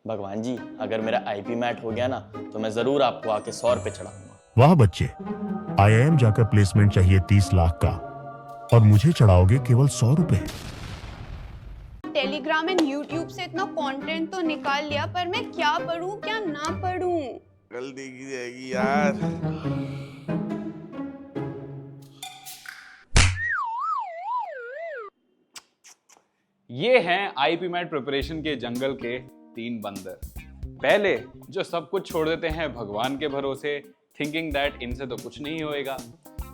भगवान जी, अगर मेरा आईपी मैट हो गया ना तो मैं जरूर आपको आके 100 रुपए चढ़ाऊंगा। वाह बच्चे, आईआईएम जाकर प्लेसमेंट चाहिए 30 लाख का और मुझे चढ़ाओगे केवल 100 रुपए। टेलीग्राम एंड यूट्यूब से इतना कंटेंट तो निकाल लिया, पर मैं क्या पढूं क्या ना पढूं। गलती की जाएगी यार। ये हैं आईपी मैट प्रिपरेशन के जंगल के 3 बंदर। पहले जो सब कुछ छोड़ देते हैं भगवान के भरोसे, थिंकिंग दैट इनसे तो कुछ नहीं होएगा।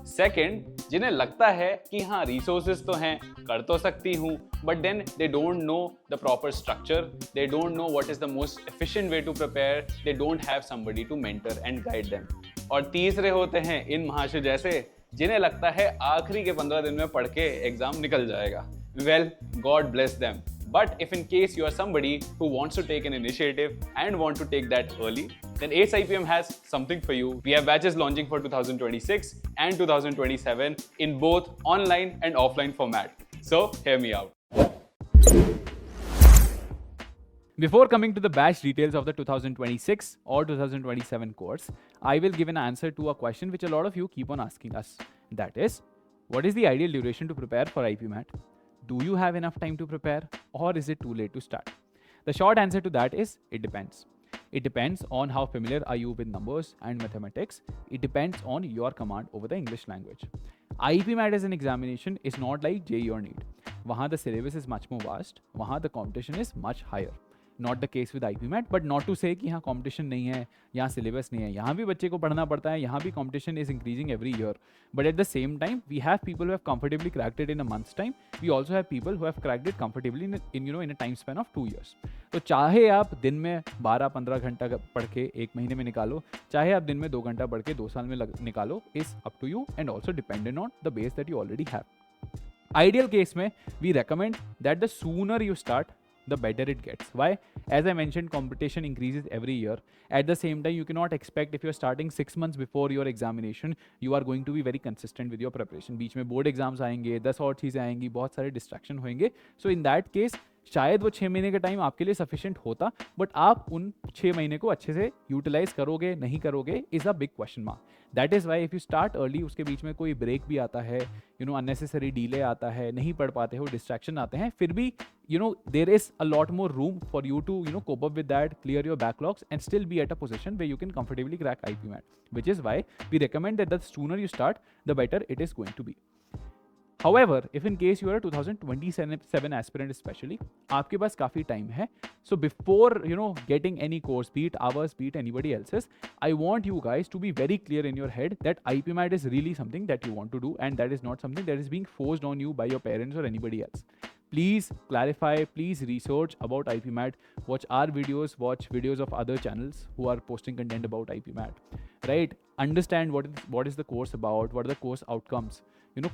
सेकंड, जिन्हें लगता है कि हाँ रिसोर्सेज तो हैं, कर तो सकती हूँ, but then they don't know the proper structure, they don't know what is the most efficient way to prepare, they don't have somebody to mentor and guide them. और तीसरे होते हैं इन महाशय जैसे, जिन्हें लगता है आखिरी के 15 दिन में पढ़ के एग्जाम निकल जाएगा। Well, God bless them. But if in case you are somebody who wants to take an initiative and want to take that early, then ACE IPM has something for you. We have batches launching for 2026 and 2027 in both online and offline format. So, hear me out. Before coming to the batch details of the 2026 or 2027 course, I will give an answer to a question which a lot of you keep on asking us. That is, what is the ideal duration to prepare for IPMAT? Do you have enough time to prepare, or is it too late to start? The short answer to that is it depends. It depends on how familiar are you with numbers and mathematics. It depends on your command over the English language. IPMAT as an examination is not like JEE or NEET. Wahan the syllabus is much more vast. Wahan the competition is much higher. Not the case with IPMAT, but not to say कि यहाँ competition नहीं है, यहाँ syllabus नहीं है, यहाँ भी बच्चे को पढ़ना पड़ता है, यहाँ भी competition is increasing every year. But at the same time, we have people who have comfortably cracked it in a month's time. We also have people who have cracked it comfortably in a time span of 2 years. तो चाहे आप दिन में 12-15 घंटा पढ़ के 1 महीने में निकालो, चाहे आप दिन में 2 घंटा पढ़ के 2 साल में निकालो, is up to you and also dependent on the base that you already have. Ideal case में we recommend that the sooner you start, the better it gets. Why? As I mentioned, competition increases every year. At the same time, you cannot expect if you're starting 6 months before your examination, you are going to be very consistent with your preparation. बीच में board exams आएंगे, 10 और चीज़ें आएंगी, बहुत सारे distraction होंगे. So in that case, शायद वो 6 महीने का टाइम आपके लिए सफिशिएंट होता, बट आप उन 6 महीने को अच्छे से यूटिलाइज करोगे नहीं करोगे is a big question mark. That is why if you start early, उसके बीच में कोई ब्रेक भी आता है, अननेसेसरी डीले आता है, नहीं पढ़ पाते हो, डिस्ट्रैक्शन आते हैं, फिर भी there is a lot more room for you to cope up with that, clear your backlogs and still be at a position where you can comfortably crack IPMAT, which is why we recommend that the sooner you start, the better it is going to be. However, if in case you are a 2027 aspirant especially, आपके पास काफ़ी time है, so before getting any course, be it ours, be it anybody else's, I want you guys to be very clear in your head that IPMAT is really something that you want to do and that is not something that is being forced on you by your parents or anybody else. Please clarify, please research about IPMAT, watch our videos, watch videos of other channels who are posting content about IPMAT, right? Understand what is the course about, what are the course outcomes.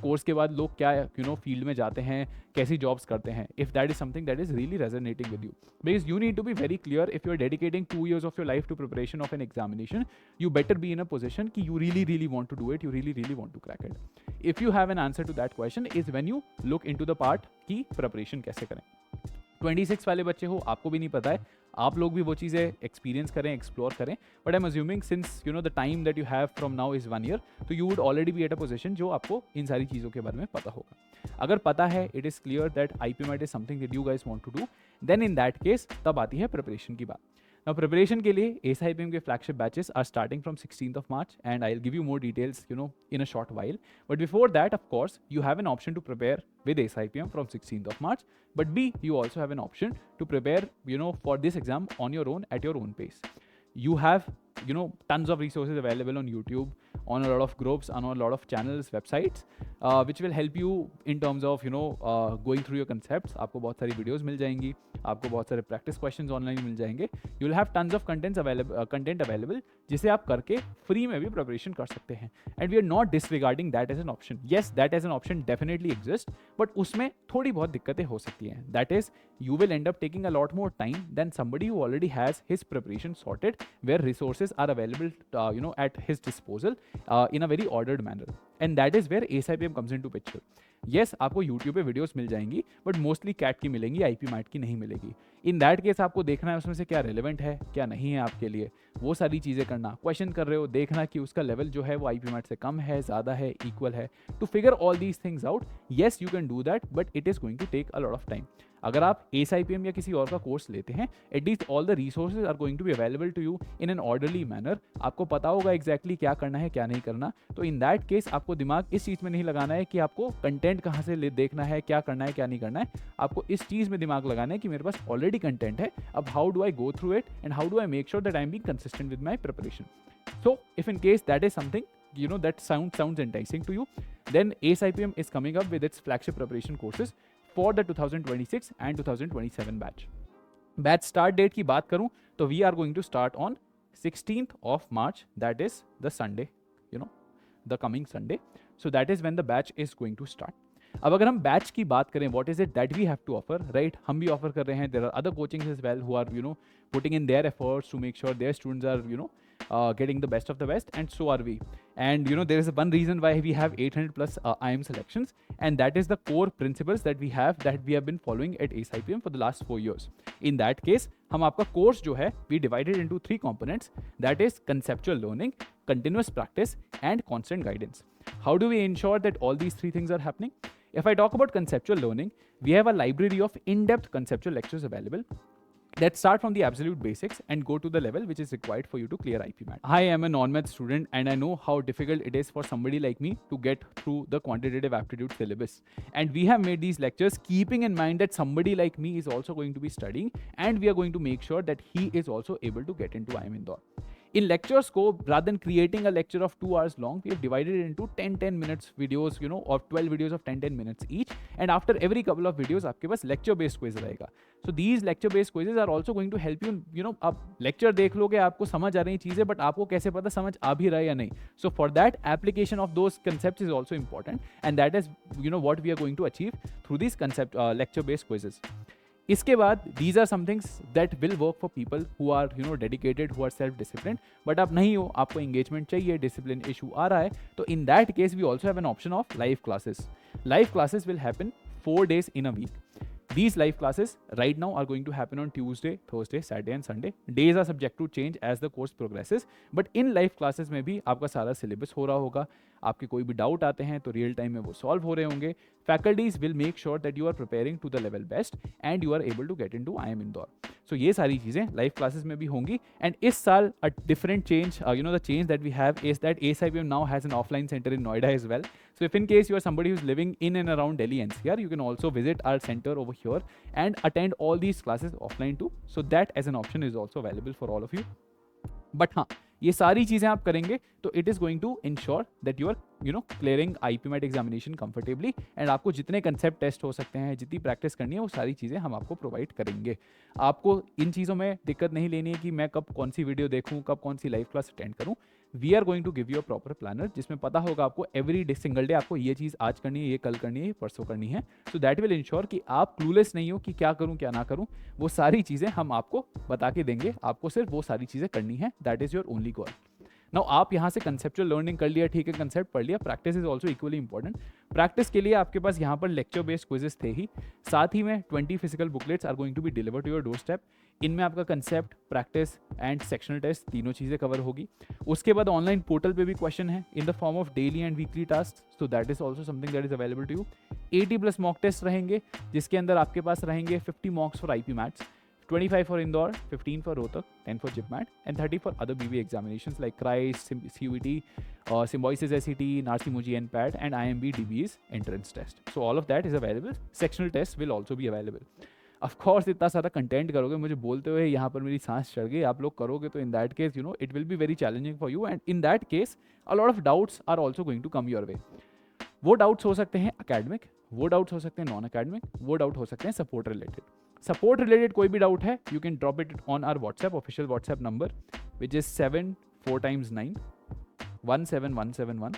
Course के बाद लोग क्या field में जाते हैं, कैसी jobs करते हैं, if that is something that is really resonating with you, because you need to be very clear. If you are dedicating 2 years of your life to preparation of an examination, you better be in a position कि you really want to do it, you really want to crack it. If you have an answer to that question is when you look into the part कि preparation कैसे करें. 26 वाले बच्चे हो, आपको भी नहीं पता है, आप लोग भी वो चीज़ें एक्सपीरियंस करें, एक्सप्लोर करें, but I am assuming since the time that you have from now is 1 year, तो you would already be at a position जो आपको इन सारी चीज़ों के बारे में पता होगा. अगर पता है, it is clear that IPMAT is something that you guys want to do, then in that case तब आती है प्रिपरेशन की बात. Now preparation के लिए ACE IPM के flagship batches are starting from 16th of March and I'll give you more details in a short while. But before that, of course, you have an option to prepare with ACE IPM from 16th of March. But B, you also have an option to prepare for this exam on your own at your own pace. You have tons of resources available on YouTube, on a lot of groups, on a lot of channels, websites, which will help you in terms of going through your concepts. आपको बहुत सारी videos मिल जाएंगी, आपको बहुत सारे practice questions online मिल जाएंगे. You will have tons of content available जिसे आप करके free में भी preparation कर सकते हैं. And we are not disregarding that as an option. Yes, that as an option definitely exists, but उसमें थोड़ी बहुत दिक्कतें हो सकती हैं. That is, you will end up taking a lot more time than somebody who already has his preparation sorted, where resources are available at his disposal in a very ordered manner. And that is where ACE IPM comes into picture. Yes आपको YouTube पे videos मिल जाएंगी but mostly cat की मिलेंगी, IP mat की नहीं मिलेगी। इन that case आपको देखना है उसमें से क्या रेलेवेंट है क्या नहीं है आपके लिए, वो सारी चीज़ें करना। क्वेश्चन कर रहे हो, देखना कि उसका लेवल जो है वो आईपी मैट से कम है, ज़्यादा है, इक्वल है। To figure all these things out, yes you can do that but it is going to take a lot of time. अगर आप ASIPM या किसी और का कोर्स लेते हैं, at least all the resources are going to be available to you in an orderly manner. आपको पता होगा एग्जैक्टली क्या करना है क्या नहीं करना। तो इन दैट केस आपको दिमाग इस चीज़ में नहीं लगाना है कि आपको कंटेंट कहाँ से देखना है, क्या करना है क्या नहीं करना है। आपको इस चीज़ में दिमाग लगाना है कि मेरे पास ऑलरेडी कंटेंट है, अब how do I go through it and how do I make sure that I am being consistent with my preparation. So if in case that is something that sounds enticing to you, then ASIPM is coming up with its flagship preparation courses for the 2026 and 2027 batch. Batch start date की बात करूं तो we are going to start on 16th of March, that is the Sunday, the coming Sunday. So that is when the batch is going to start. अब अगर हम batch की बात करें, what is it that we have to offer, right? हम भी offer कर रहे हैं, there are other coachings as well who are putting in their efforts to make sure their students are getting the best of the best, and so are we. And there is one reason why we have 800 plus IIM selections, and that is the core principles that we have been following at ASIPM for the last 4 years. In that case, हम आपका course जो है we divided into 3 components, that is conceptual learning, continuous practice, and constant guidance. How do we ensure that all these 3 things are happening? If I talk about conceptual learning, we have a library of in-depth conceptual lectures available that start from the absolute basics and go to the level which is required for you to clear IP MAT. I am a non-math student and I know how difficult it is for somebody like me to get through the quantitative aptitude syllabus. And we have made these lectures keeping in mind that somebody like me is also going to be studying, and we are going to make sure that he is also able to get into IIM Indore. In lecture scope, rather than creating a lecture of 2 hours long, we have divided it into 10 minutes videos, or 12 videos of 10 minutes each. And after every couple of videos, आपके पास lecture based quiz रहेगा. So these lecture based quizzes are also going to help you, आप lecture देख लोगे, आपको समझ आ रही चीज़ें, but आपको कैसे पता समझ आ भी रहा है या नहीं. So for that, application of those concepts is also important, and that is what we are going to achieve through these lecture based quizzes. इसके बाद these are some things that will work for people who are dedicated, who are self disciplined, but आप नहीं हो, आपको engagement चाहिए, discipline issue आ रहा है, तो in that case we also have an option of live classes. Live classes will happen 4 days in a week. These live classes right now are going to happen on Tuesday, Thursday, Saturday and Sunday. Days are subject to change as the course progresses, but in live classes में भी आपका सारा syllabus हो रहा होगा. आपके कोई भी डाउट आते हैं तो रियल टाइम में वो सॉल्व हो रहे होंगे. Faculties will make sure that you are preparing to the level best and you are able to get into IIM Indore. So ये सारी चीज़ें लाइव क्लासेस में भी होंगी. एंड इस साल a different change, the change that we have is that ASIPM now has an offline centre in Noida as well. So if in case you are somebody who's living in and around Delhi NCR, you can also visit our center over here and attend all these classes offline too. So that as an option is also available for all of you. But हाँ, ये सारी चीज़ें आप करेंगे तो it is going to ensure that you are clearing IP MAT examination comfortably. And आपको जितने concept test हो सकते हैं, जितनी प्रैक्टिस करनी है, वो सारी चीज़ें हम आपको प्रोवाइड करेंगे. आपको इन चीज़ों में दिक्कत नहीं लेनी है कि मैं कब कौन सी वीडियो देखूँ, कब कौन सी लाइव क्लास अटेंड करूँ. We are going to give you a proper planner जिसमें पता होगा आपको एवरी डे सिंगल डे आपको ये चीज़ आज करनी है, ये कल करनी है, ये परसों करनी है. सो दैट विल इंश्योर कि आप क्लूलेस नहीं हो कि क्या करूँ क्या ना करूँ. वो सारी चीज़ें हम आपको बता के देंगे, आपको सिर्फ वो सारी चीज़ें करनी है. That is your only goal. Now आप यहाँ से कंसेप्चुअल लर्निंग कर लिया, ठीक है, कंसेप्ट पढ़ लिया. Practice is also equally important. Practice के लिए आपके पास यहाँ पर लेक्चर बेस्ड क्विजेस थे ही, साथ ही में 20 physical booklets are going to be deliver to your doorstep. इनमें आपका concept, practice and sectional test तीनों चीज़ें कवर होगी. उसके बाद ऑनलाइन पोर्टल पे भी क्वेश्चन है in the form of daily and weekly task. So that is also something that is available to you. 80 plus mock test रहेंगे जिसके अंदर आपके पास रहेंगे 50 mocks for IP MATs, 25 for Indore, 15 for Rohtak, 10 for JIPMAT, and 30 for other BB examinations like CRISE, CUET, Symbiosis SET, NARCI MUJI NPAT, and IMB DB's entrance test. So all of that is available. Sectional tests will also be available. Of course, इतना सारा content करोगे, मुझे बोलते हुए यहाँ पर मेरी सांस चढ़ गई, आप लोग करोगे तो in that case, it will be very challenging for you, and in that case, a lot of doubts are also going to come your way. वो डाउट्स हो सकते हैं एकेडमिक, वो डाउट्स हो सकते हैं नॉन एकेडमिक, वो डाउट हो सकते हैं सपोर्ट रिलेटेड. सपोर्ट रिलेटेड कोई भी डाउट है, you can drop it on our WhatsApp official WhatsApp number which is 74x9 17171.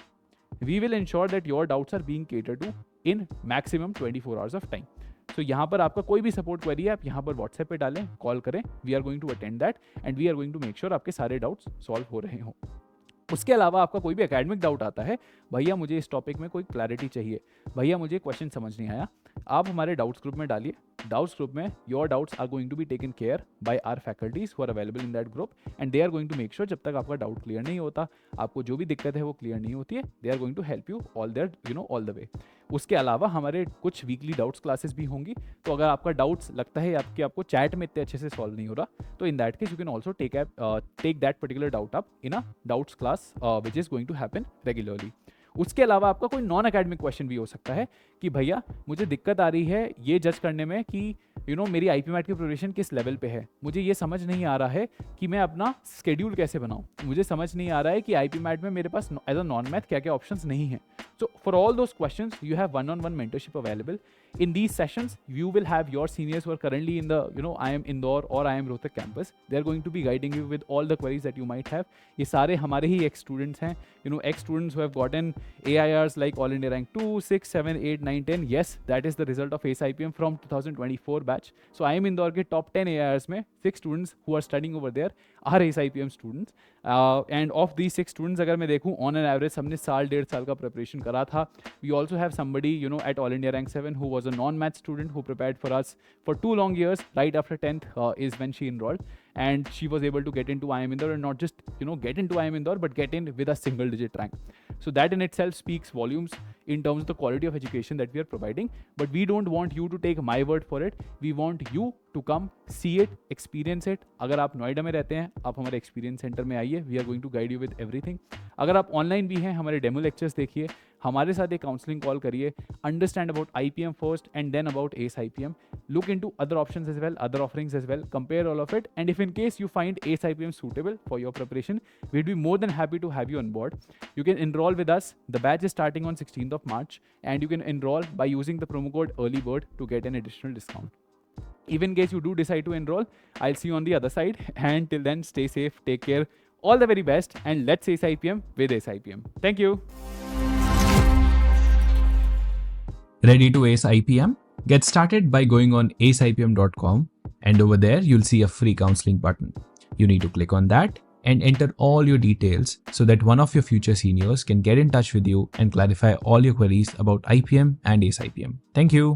We will ensure that your doubts are being catered to in maximum 24 hours of time. So यहाँ पर आपका कोई भी support query है, आप यहाँ पर WhatsApp पे डालें, कॉल करें. We are going to attend that and we are going to make sure आपके सारे डाउट्स सॉल्व हो रहे हों. उसके अलावा आपका कोई भी एकेडमिक डाउट आता है, भैया मुझे इस टॉपिक में कोई क्लैरिटी चाहिए, भैया मुझे क्वेश्चन समझ नहीं आया, आप हमारे डाउट्स ग्रुप में डालिए. डाउट्स ग्रुप में your doubts are going to be taken care by our faculties who are available in that group, and they are going to make sure जब तक आपका डाउट क्लियर नहीं होता, आपको जो भी दिक्कत है वो क्लियर नहीं होती है, they are going to help you all there all the way. उसके अलावा हमारे कुछ वीकली डाउट्स क्लासेस भी होंगी, तो अगर आपका डाउट्स लगता है आपको चैट में इतने अच्छे से सॉल्व नहीं हो रहा, तो in that case you can also take that particular doubt up in a doubts class which is going to happen regularly. उसके अलावा आपका कोई नॉन एकेडमिक क्वेश्चन भी हो सकता है कि भैया मुझे दिक्कत आ रही है ये जज करने में कि मेरी आईपी मैट की प्रिपरेशन किस लेवल पे है, मुझे ये समझ नहीं आ रहा है कि मैं अपना स्केड्यूल कैसे बनाऊं, मुझे समझ नहीं आ रहा है कि आईपी मैट में मेरे पास एज अ नॉन मैथ क्या क्या ऑप्शंस नहीं है. So for all those questions you have वन-on-one mentorship available. In these sessions, you will have your seniors who are currently in the, I am Indore or I am Rohtak campus. They are going to be guiding you with all the queries that you might have. ये सारे हमारे ही ex-students हैं, ex-students who have gotten AIRs like All India Rank 2, 6, 7, 8, 9, 10. Yes, that is the result of ACE IPM from 2024 batch. So I am Indore के top 10 AIRs में 6 students who are studying over there are ACE IPM students. And of these 6 students अगर मैं देखूँ on an average सबने साल 1.5 साल का preparation करा था. We also have somebody at All India Rank 7 who was a non-math student who prepared for us for 2 long years. Right after 10th is when she enrolled, and she was able to get into IIM Indore, and not just get into IIM Indore, but get in with a single digit rank. So that in itself speaks volumes in terms of the quality of education that we are providing. But we don't want you to take my word for it. We want you to come see it, experience it. अगर आप नोएडा में रहते हैं, आप हमारे experience centre में आइए. We are going to guide you with everything. अगर आप ऑनलाइन भी हैं, हमारे डेमो लेक्चर्स देखिए, हमारे साथ एक काउंसलिंग कॉल करिए, understand about IPM first and then about ACE IPM. Look into other options as well, other offerings as well, compare all of it, and if in case you find ACE IPM suitable for your preparation, we'd be more than happy to have you on board. You can enroll with us. The batch is starting on 16th of March, and you can enroll by using the promo code EARLYBIRD to get an additional discount. Even in case you do decide to enroll, I'll see you on the other side, and till then, stay safe, take care, all the very best, and let's ACE IPM with ACE IPM. Thank you. Ready to ACE IPM? Get started by going on aceipm.com, and over there you'll see a free counseling button. You need to click on that and enter all your details so that one of your future seniors can get in touch with you and clarify all your queries about IPM and ACE IPM. Thank you.